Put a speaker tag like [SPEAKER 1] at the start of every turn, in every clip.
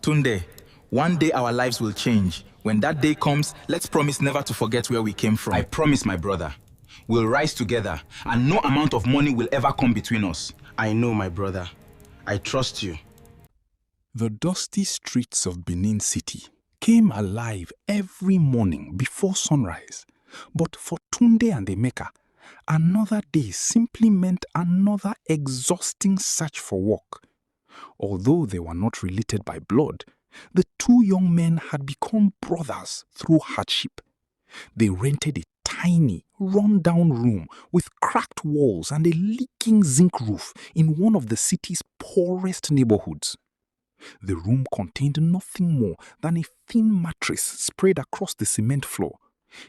[SPEAKER 1] Tunde, one day our lives will change. When that day comes, let's promise never to forget where we came from.
[SPEAKER 2] I promise, my brother. We'll rise together, and no amount of money will ever come between us.
[SPEAKER 3] I know, my brother. I trust you.
[SPEAKER 4] The dusty streets of Benin City came alive every morning before sunrise. But for Tunde and Emeka, another day simply meant another exhausting search for work. Although they were not related by blood, the two young men had become brothers through hardship. They rented a tiny, run-down room with cracked walls and a leaking zinc roof in one of the city's poorest neighborhoods. The room contained nothing more than a thin mattress spread across the cement floor,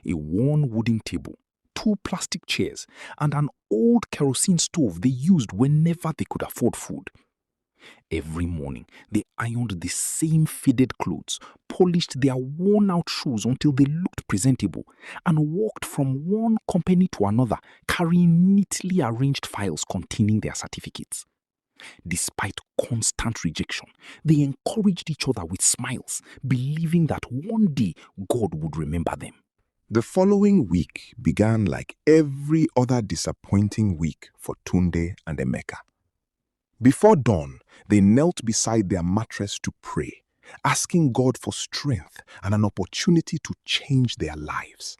[SPEAKER 4] a worn wooden table, 2 plastic chairs, and an old kerosene stove they used whenever they could afford food. Every morning, they ironed the same faded clothes, polished their worn-out shoes until they looked presentable, and walked from one company to another, carrying neatly arranged files containing their certificates. Despite constant rejection, they encouraged each other with smiles, believing that one day God would remember them.
[SPEAKER 5] The following week began like every other disappointing week for Tunde and Emeka. Before dawn, they knelt beside their mattress to pray, asking God for strength and an opportunity to change their lives.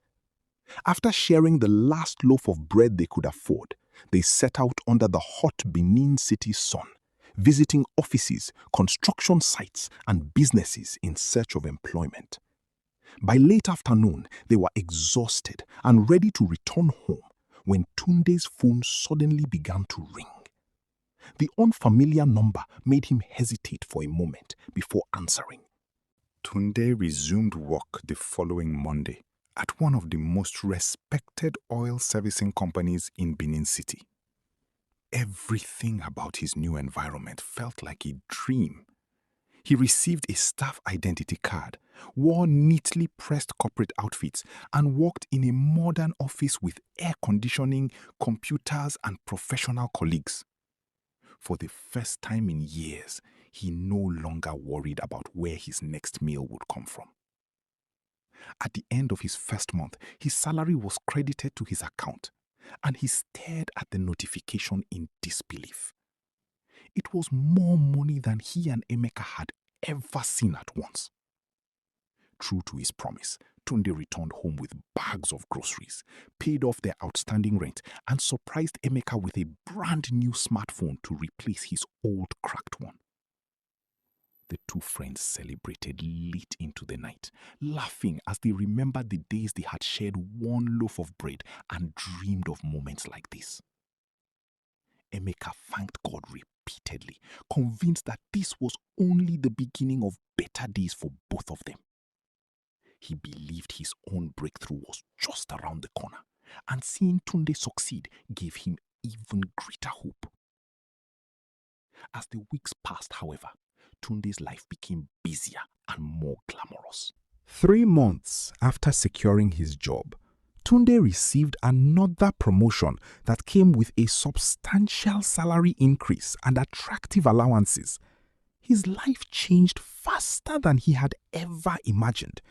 [SPEAKER 5] After sharing the last loaf of bread they could afford, they set out under the hot Benin City sun, visiting offices, construction sites, and businesses in search of employment. By late afternoon, they were exhausted and ready to return home when Tunde's phone suddenly began to ring. The unfamiliar number made him hesitate for a moment before answering.
[SPEAKER 4] Tunde resumed work the following Monday at one of the most respected oil servicing companies in Benin City. Everything about his new environment felt like a dream. He received a staff identity card, wore neatly pressed corporate outfits, and worked in a modern office with air conditioning, computers, and professional colleagues. For the first time in years, he no longer worried about where his next meal would come from. At the end of his first month, his salary was credited to his account, and he stared at the notification in disbelief. It was more money than he and Emeka had ever seen at once. True to his promise, Tunde returned home with bags of groceries, paid off their outstanding rent, and surprised Emeka with a brand new smartphone to replace his old cracked one. The two friends celebrated late into the night, laughing as they remembered the days they had shared one loaf of bread and dreamed of moments like this. Emeka thanked God repeatedly, convinced that this was only the beginning of better days for both of them. He believed his own breakthrough was just around the corner, and seeing Tunde succeed gave him even greater hope. As the weeks passed, however, Tunde's life became busier and more glamorous. 3 months after securing his job, Tunde received another promotion that came with a substantial salary increase and attractive allowances. His life changed faster than he had ever imagined.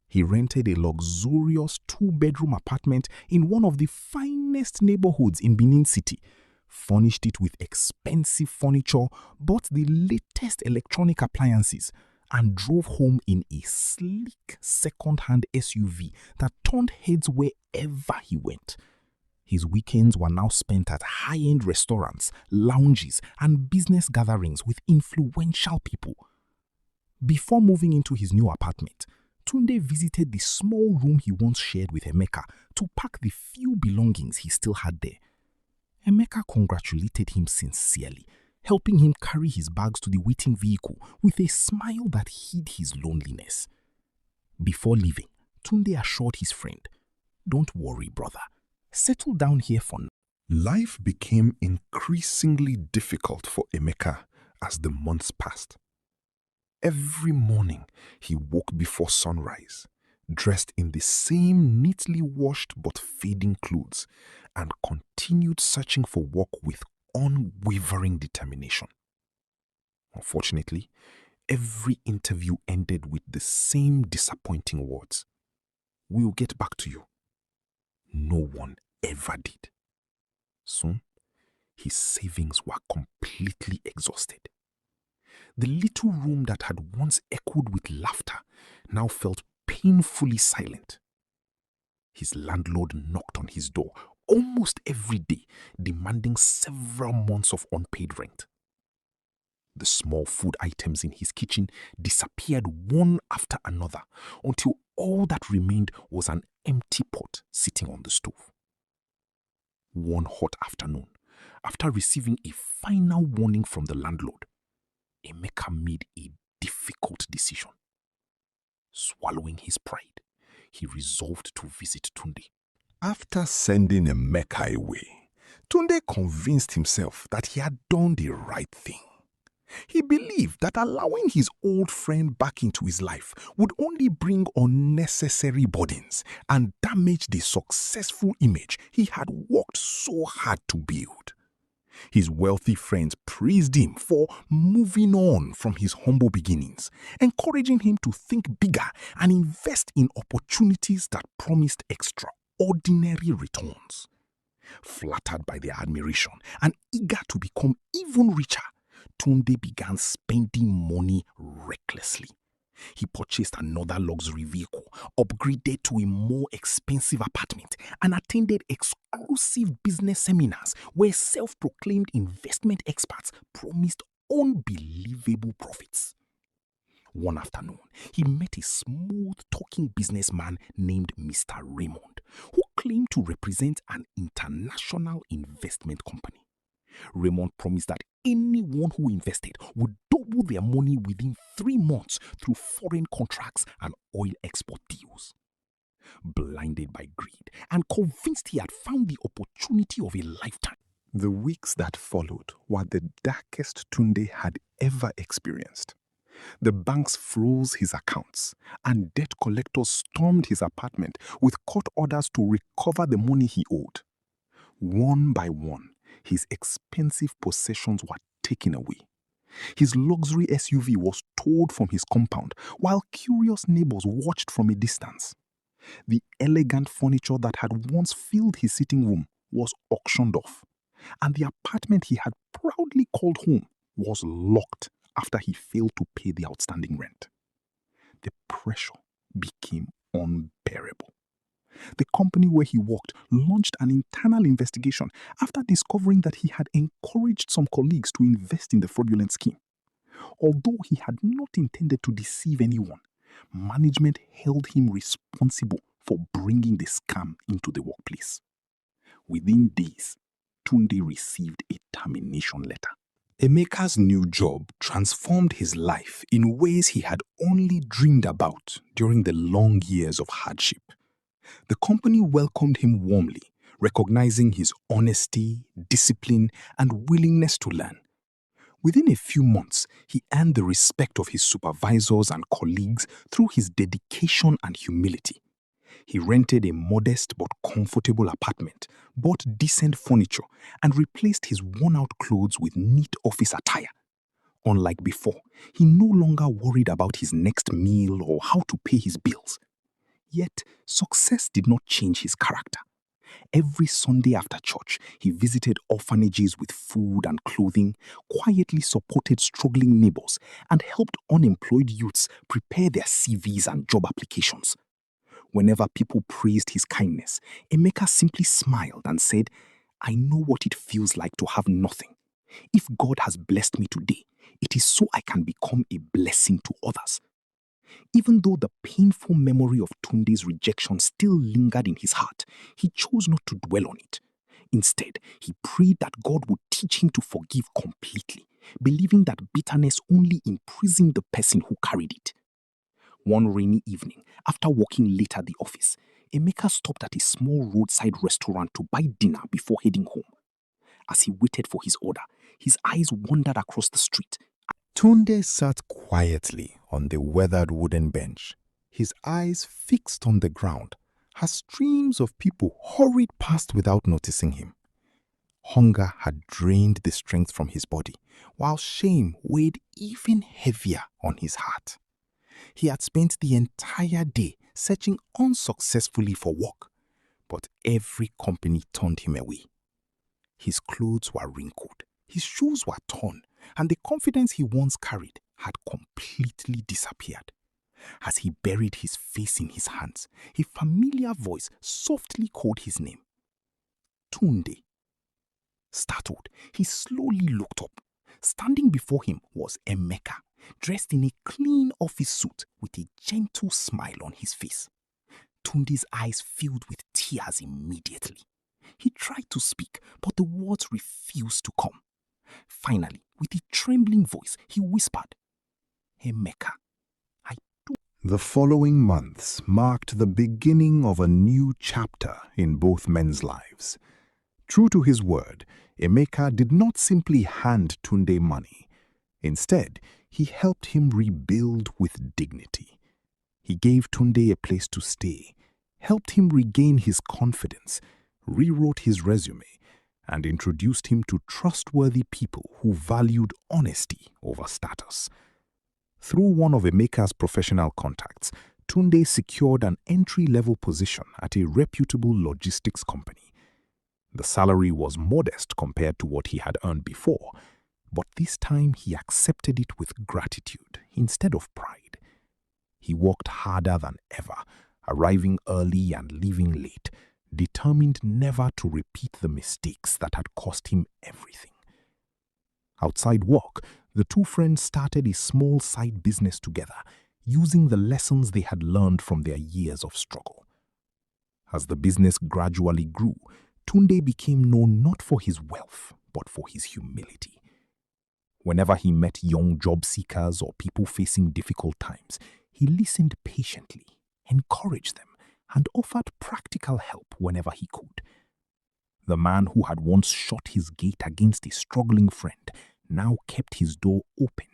[SPEAKER 4] He rented a luxurious 2-bedroom apartment in one of the finest neighborhoods in Benin City, furnished it with expensive furniture, bought the latest electronic appliances, and drove home in a sleek second-hand SUV that turned heads wherever he went. His weekends were now spent at high-end restaurants, lounges, and business gatherings with influential people. Before moving into his new apartment, Tunde visited the small room he once shared with Emeka to pack the few belongings he still had there. Emeka congratulated him sincerely, helping him carry his bags to the waiting vehicle with a smile that hid his loneliness. Before leaving, Tunde assured his friend, "Don't worry, brother. Settle down here for now."
[SPEAKER 5] Life became increasingly difficult for Emeka as the months passed. Every morning, he woke before sunrise, dressed in the same neatly washed but fading clothes, and continued searching for work with unwavering determination. Unfortunately, Every interview ended with the same disappointing words. "We'll get back to you." No one ever did. Soon, his savings were completely exhausted. The little room that had once echoed with laughter now felt painfully silent. His landlord knocked on his door almost every day, demanding several months of unpaid rent. The small food items in his kitchen disappeared one after another until all that remained was an empty pot sitting on the stove. One hot afternoon, after receiving a final warning from the landlord, Emeka made a difficult decision. Swallowing his pride, he resolved to visit Tunde. After sending Emeka away, Tunde convinced himself that he had done the right thing. He believed that allowing his old friend back into his life would only bring unnecessary burdens and damage the successful image he had worked so hard to build. His wealthy friends praised him for moving on from his humble beginnings, encouraging him to think bigger and invest in opportunities that promised extraordinary returns. Flattered by their admiration and eager to become even richer, Tunde began spending money recklessly. He purchased another luxury vehicle, upgraded to a more expensive apartment, and attended exclusive business seminars where self-proclaimed investment experts promised unbelievable profits. One afternoon, he met a smooth-talking businessman named Mr. Raymond, who claimed to represent an international investment company. Raymond promised that anyone who invested would double their money within 3 months through foreign contracts and oil export deals. Blinded by greed and convinced he had found the opportunity of a lifetime, the weeks that followed were the darkest Tunde had ever experienced. The banks froze his accounts, and debt collectors stormed his apartment with court orders to recover the money he owed. One by one, his expensive possessions were taken away. His luxury SUV was towed from his compound, while curious neighbors watched from a distance. The elegant furniture that had once filled his sitting room was auctioned off, and the apartment he had proudly called home was locked after he failed to pay the outstanding rent. The pressure became unbearable. The company where he worked launched an internal investigation after discovering that he had encouraged some colleagues to invest in the fraudulent scheme. Although he had not intended to deceive anyone, management held him responsible for bringing the scam into the workplace. Within days, Tunde received a termination letter. Emeka's new job transformed his life in ways he had only dreamed about during the long years of hardship. The company welcomed him warmly, recognizing his honesty, discipline, and willingness to learn. Within a few months, he earned the respect of his supervisors and colleagues through his dedication and humility. He rented a modest but comfortable apartment, bought decent furniture, and replaced his worn-out clothes with neat office attire. Unlike before, he no longer worried about his next meal or how to pay his bills. Yet, success did not change his character. Every Sunday after church, he visited orphanages with food and clothing, quietly supported struggling neighbors, and helped unemployed youths prepare their CVs and job applications. Whenever people praised his kindness, Emeka simply smiled and said, "I know what it feels like to have nothing. If God has blessed me today, it is so I can become a blessing to others." Even though the painful memory of Tunde's rejection still lingered in his heart, he chose not to dwell on it. Instead, he prayed that God would teach him to forgive completely, believing that bitterness only imprisoned the person who carried it. One rainy evening, after working late at the office, Emeka stopped at a small roadside restaurant to buy dinner before heading home. As he waited for his order, his eyes wandered across the street. Tunde sat quietly on the weathered wooden bench, his eyes fixed on the ground, as streams of people hurried past without noticing him.
[SPEAKER 4] Hunger had drained the strength from his body, while shame weighed even heavier on his heart. He had spent the entire day searching unsuccessfully for work, but every company turned him away. His clothes were wrinkled, his shoes were torn, and the confidence he once carried had completely disappeared. As he buried his face in his hands, a familiar voice softly called his name. Tunde. Startled, he slowly looked up. Standing before him was Emeka, dressed in a clean office suit with a gentle smile on his face. Tunde's eyes filled with tears immediately. He tried to speak, but the words refused to come. Finally, with a trembling voice, he whispered, Emeka, I do. The following months marked the beginning of a new chapter in both men's lives. True to his word, Emeka did not simply hand Tunde money. Instead, he helped him rebuild with dignity. He gave Tunde a place to stay, helped him regain his confidence, rewrote his resume, and introduced him to trustworthy people who valued honesty over status. Through one of Emeka's professional contacts, Tunde secured an entry-level position at a reputable logistics company. The salary was modest compared to what he had earned before, but this time he accepted it with gratitude instead of pride. He worked harder than ever, arriving early and leaving late, determined never to repeat the mistakes that had cost him everything. Outside work, the two friends started a small side business together, using the lessons they had learned from their years of struggle. As the business gradually grew, Tunde became known not for his wealth, but for his humility. Whenever he met young job seekers or people facing difficult times, he listened patiently, encouraged them, and offered practical help whenever he could. The man who had once shut his gate against a struggling friend now kept his door open